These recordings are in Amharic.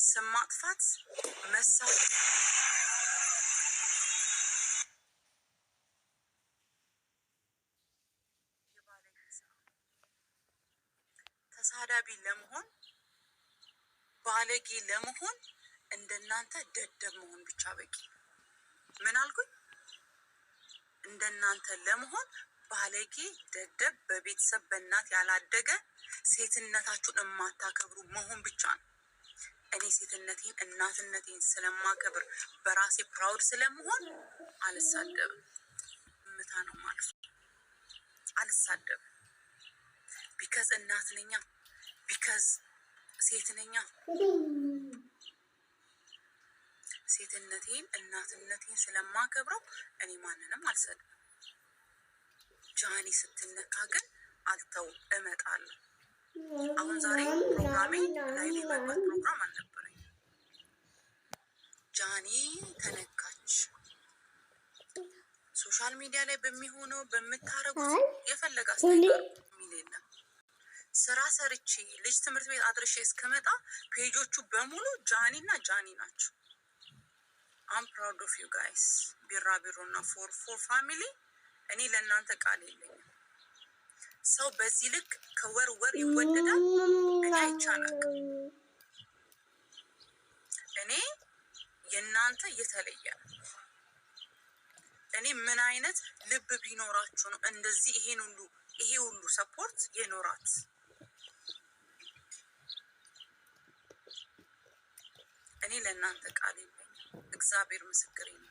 ስም ማጥፋት ተሳዳቢ ለመሆን ባለጌ ለመሆን እንደናንተ ደደብ መሆን ብቻ በቂ። ምን አልኩኝ? እንደናንተ ለመሆን ባለጌ ደደብ፣ በቤተሰብ በእናት ያላደገ ሴትነታችሁን የማታከብሩ መሆን ብቻ ነው። እኔ ሴትነቴን እናትነቴን ስለማከብር በራሴ ፕራውድ ስለመሆን አልሳደብም። ምታ ነው ማለት አልሳደብም። ቢካዝ እናት ነኛ፣ ቢካዝ ሴት ነኛ። ሴትነቴን እናትነቴን ስለማከብረው እኔ ማንንም አልሰድም። ጃኒ ስትነካ ግን አልተውም፣ እመጣለሁ። አሁን ዛሬ ፕሮግራሜ ላይ መግባት ፕሮግራም አልነበረኝ። ጃኒ ተነካች። ሶሻል ሚዲያ ላይ በሚሆነው በምታረጉት የፈለገ አስተያየት የሚል የለም። ስራ ሰርቼ ልጅ ትምህርት ቤት አድርሼ እስከመጣ ፔጆቹ በሙሉ ጃኒ እና ጃኒ ናቸው። አም ፕራውድ ኦፍ ዩ ጋይስ። ቢራቢሮ እና ፎር ፋሚሊ። እኔ ለእናንተ ቃል የለኝም። ሰው በዚህ ልክ ከወር ወር ይወደዳል? እኔ አይቻላል። እኔ የእናንተ የተለየ ነው። እኔ ምን አይነት ልብ ቢኖራችሁ ነው እንደዚህ ይሄ ሁሉ ሰፖርት የኖራት? እኔ ለእናንተ ቃል የለኝም። እግዚአብሔር ምስክሬ ነው።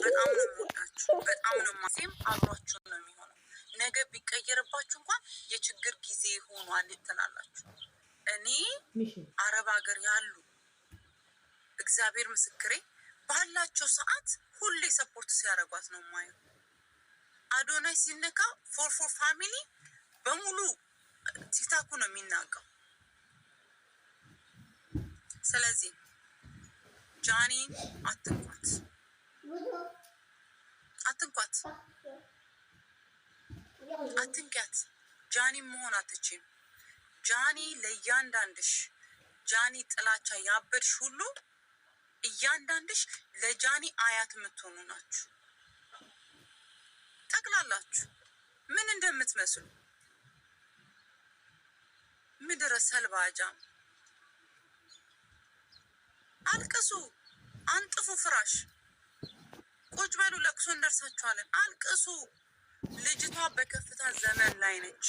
በጣም ነው የምወዳችሁ፣ በጣም ነው ማሴም አብሯችሁ ነው የሚሆነው። ነገ ቢቀየርባችሁ እንኳን የችግር ጊዜ ሆኗል ትላላችሁ። እኔ አረብ ሀገር ያሉ እግዚአብሔር ምስክሬ ባላቸው ሰዓት ሁሌ ሰፖርት ሲያደርጓት ነው ማየው። አዶናይ ሲነካ ፎር ፋሚሊ በሙሉ ቲክታኩ ነው የሚናገው። ስለዚህ ጃኒ አትንኳት፣ አትንኪያት። ጃኒ መሆን አትችይም። ጃኒ ለእያንዳንድሽ ጃኒ ጥላቻ ያበድሽ ሁሉ እያንዳንድሽ ለጃኒ አያት የምትሆኑ ናችሁ። ጠቅላላችሁ ምን እንደምትመስሉ ምድረ ሰልባጃም። አልቅሱ፣ አንጥፉ ፍራሽ፣ ቁጭ በሉ፣ ለቅሶ እንደርሳችኋለን። አልቅሱ። ልጅቷ በከፍታ ዘመን ላይ ነች።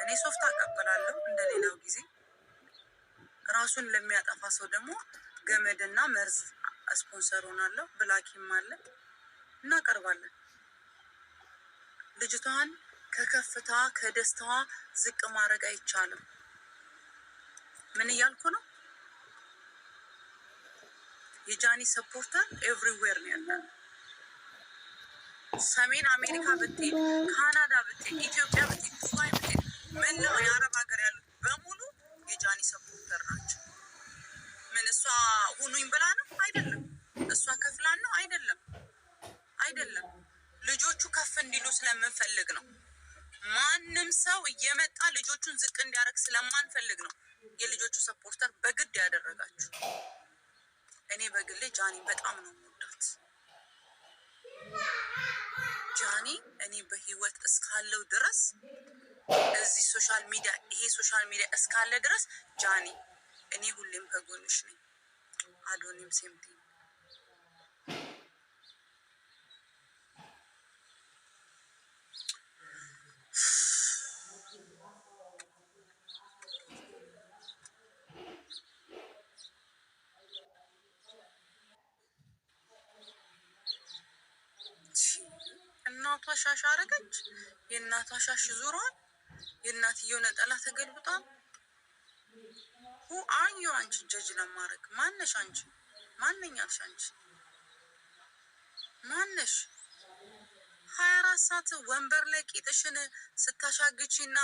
እኔ ሶፍት አቀበላለሁ እንደሌላው ጊዜ። ራሱን ለሚያጠፋ ሰው ደግሞ ገመድና መርዝ ስፖንሰር ሆናለሁ። ብላኪም አለ እናቀርባለን። ልጅቷን ከከፍታ ከደስታዋ ዝቅ ማድረግ አይቻልም። ምን እያልኩ ነው? የጃኒ ሰፖርተር ኤቭሪዌር ነው ያለው። ሰሜን አሜሪካ ብትሄድ፣ ካናዳ ብትሄድ፣ ኢትዮጵያ ብትሄድ፣ ዱባይ ብትሄድ፣ መላው የአረብ ሀገር ያሉት በሙሉ የጃኒ ሰፖርተር ናቸው። ምን እሷ ሁኑኝ ብላ ነው? አይደለም። እሷ ከፍላን ነው? አይደለም። ልጆቹ ከፍ እንዲሉ ስለምንፈልግ ነው። ማንም ሰው እየመጣ ልጆቹን ዝቅ እንዲያደርግ ስለማንፈልግ ነው የልጆቹ ሰፖርተር በግድ ያደረጋችሁ። እኔ በግሌ ጃኒ በጣም ነው የምወዳት። ጃኒ እኔ በህይወት እስካለው ድረስ እዚህ ሶሻል ሚዲያ እስካለ ድረስ ጃኒ እኔ ሁሌም ከጎንሽ ነኝ። አዶኒም ሴምቲ እናቷ ሻሽ አረገች። የእናቷ ሻሽ ዙሯል። የእናትየው ነጠላ ተገልብጧል። አዩ አንቺ ጀጅ ለማድረግ ማነሽ? አንቺ ማንኛልሽ? አንቺ ማነሽ? 24 ሰዓት ወንበር ላይ ቂጥሽን ስታሻግቺና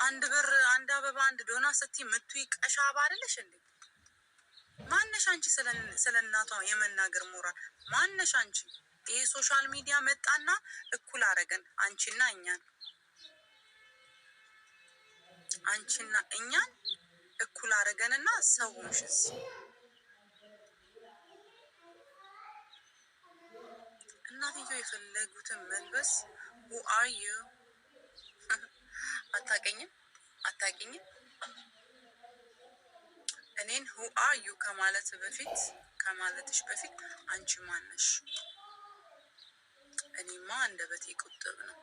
አንድ ብር አንድ አበባ አንድ ዶና ስትይ ምትይ ቀሻባ አይደለሽ እንዴ? ማነሽ አንቺ? ስለ እናቷ የመናገር ሞራል ማነሽ አንቺ? ይሄ ሶሻል ሚዲያ መጣና እኩል አረገን አንቺና እኛን እኩል አረገንና ሰው ሆንሽስ እናትየው የፈለጉትን መልበስ who are you አታውቂኝም እኔን who are you ከማለትሽ በፊት አንቺ ማነሽ እኔማ አንደበቴ ቁጥብ ነው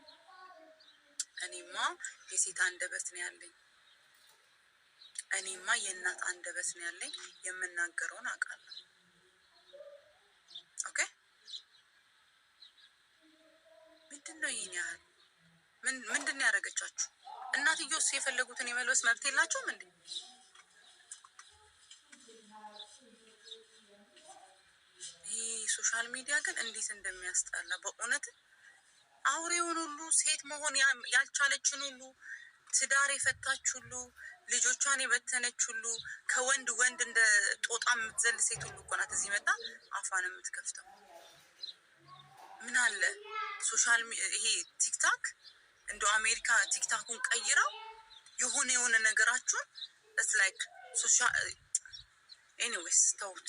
እኔማ የሴት አንደበት ነው ያለኝ እኔማ የእናት አንደበት ነው ያለኝ የምናገረውን አውቃለሁ ኦኬ ምንድነው ይሄን ያህል ምንድነው ያደረገቻችሁ እናትየውስ የፈለጉትን የመልበስ መብት የላቸውም እንዴ ሶሻል ሚዲያ ግን እንዴት እንደሚያስጠላ በእውነት አውሬውን ሁሉ ሴት መሆን ያልቻለችን ሁሉ ትዳር የፈታች ሁሉ ልጆቿን የበተነች ሁሉ ከወንድ ወንድ እንደ ጦጣ የምትዘል ሴት ሁሉ እኮ ናት እዚህ መጣ አፏን የምትከፍተው ምን አለ ሶሻል ይሄ ቲክታክ እንደ አሜሪካ ቲክታኩን ቀይረው የሆነ ነገራችሁን it's like ሶሻል ኤኒዌይስ ተውት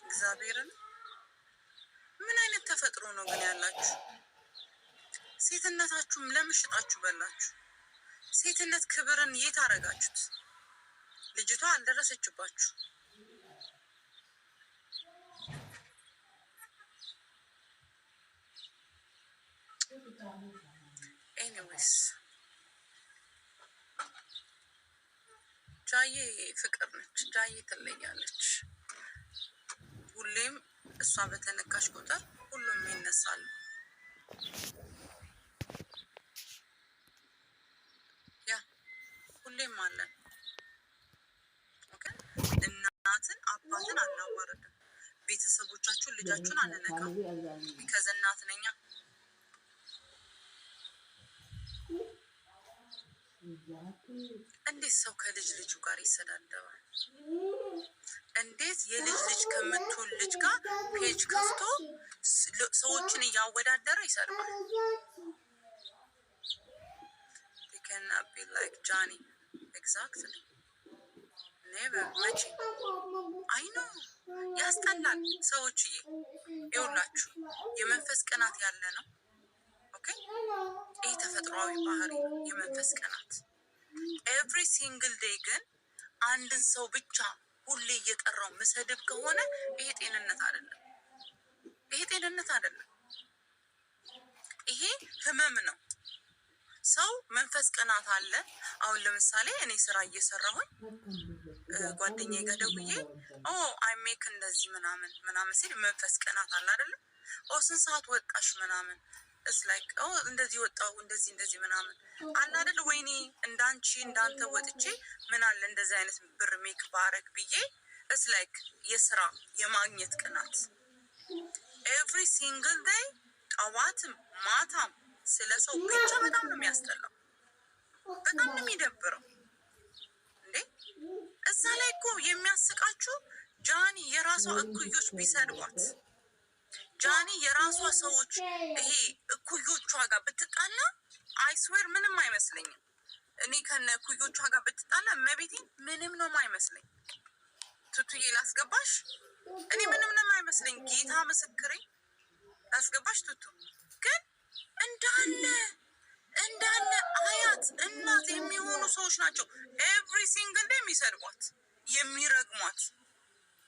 እግዚአብሔርን ምን አይነት ተፈጥሮ ነው ግን ያላችሁ ሴትነታችሁም ለምሽጣችሁ በላችሁ ሴትነት ክብርን የት አረጋችሁት ልጅቷ አልደረሰችባችሁ ኤኒዌይስ ጃዬ ፍቅር ነች ጃዬ ትለያለች ሁሌም እሷ በተነካሽ ቁጥር ሁሉም ይነሳሉ ያ ሁሌም አለን ኦኬ እናትን አባትን አናዋርድም ቤተሰቦቻችሁን ልጃችሁን አንነካም ቢከዘ እናት ነኛ እንዴት ሰው ከልጅ ልጁ ጋር ይሰዳደባል እንዴት የልጅ ልጅ ከምትውል ልጅ ጋር ፔጅ ከፍቶ ሰዎችን እያወዳደረ ይሰድባል you cannot be like Johnny exactly never much I know ያስጠላል ሰዎችዬ ይውላችሁ የመንፈስ ቅናት ያለ ነው ኦኬ ይሄ ተፈጥሯዊ ባህሪ የመንፈስ ቅናት every single day ግን አንድን ሰው ብቻ ሁሌ እየጠራው መሰደብ ከሆነ ይሄ ጤንነት አይደለም ይሄ ህመም ነው ሰው መንፈስ ቅናት አለ አሁን ለምሳሌ እኔ ስራ እየሰራሁኝ ጓደኛዬ ጋር ደውዬ አይ ሜክ እንደዚህ ምናምን ሲል መንፈስ ቅናት አለ አይደል ስንት ሰዓት ወጣሽ ምናምን it's like እንደዚህ ወጣው እንደዚህ ምናምን አለ አይደል ወይኔ እንዳንተ ወጥቼ ምን አለ እንደዚህ አይነት ብር ሜክ ባረግ ብዬ it's like የስራ የማግኘት ቅናት every single day ጠዋትም ማታም ስለሰው ብቻ በጣም ነው የሚያስጠላው በጣም ነው የሚደብረው እንዴ እዛ ላይ እኮ የሚያስቃችሁ ጃኒ የራሷ እኩዮች ቢሰድቧት ጃኒ የራሷ ሰዎች ይሄ እኩዮቿ ጋር ብትጣላ አይስዌር ምንም አይመስለኝም እኔ ከነ እኩዮቿ ጋር ብትጣላ መቤቴ ምንም ነው የማይመስለኝ ቱቱዬ ላስገባሽ እኔ ምንም ነው የማይመስለኝ ጌታ ምስክሬ ላስገባሽ ቱቱ ግን እንዳለ አያት እናት የሚሆኑ ሰዎች ናቸው ኤቭሪ ሲንግል ዴይ የሚሰድቧት የሚረግሟት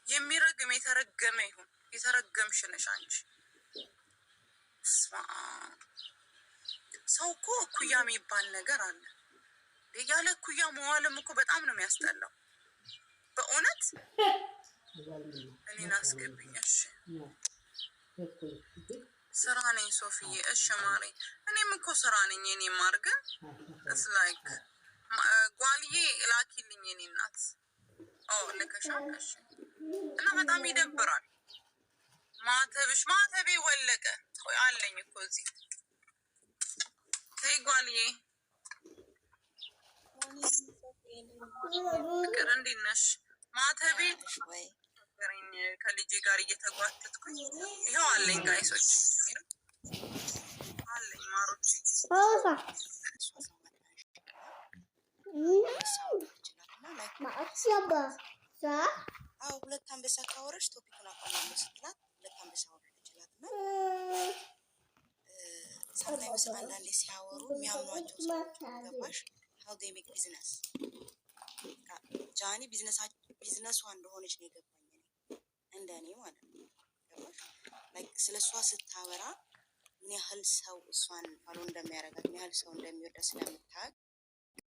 የሚረግም የተረገመ ይሁን የተረገምሽ ነሽ አንቺ ሰው እኮ እኩያ የሚባል ነገር አለ ያለ እኩያ መዋልም እኮ በጣም ነው የሚያስጠላው በእውነት እኔን አስገብኝ እሺ ስራ ነኝ ሶፊዬ እሺ ማሪ እኔም እኮ ስራ ነኝ እኔ ማርገ it's like ጓልዬ ላኪልኝ እኔ እናት ልከሻለሽ እና በጣም ይደብራል ማተቤ ወለቀ አለኝ እኮ እዚህ ተይ ጓልዬ ፍቅር እንዴት ነሽ ማተቤ ከልጄ ጋር እየተጓተትኩኝ ይኸው አለኝ ጋይሶች አለኝ ማሮች ሁለት አንበሳ ካወረሽ ቶፒኩን አቆማለሁ ስትላት ሁለት አንበሳ ወረደችላት እና ሳምታይምስ አንዳንዴ ሲያወሩ የሚያምኗቸው ሰዎች ገባሽ how they make business ጃኒ ቢዝነሷ እንደሆነች ነው የገባኝ እንደኔ ማለት ነው ገባሽ ላይክ ስለሷ ስታወራ ምን ያህል ሰው እሷን ፋሎ እንደሚያረጋት ምን ያህል ሰው እንደሚወዳ ስለምታውቅ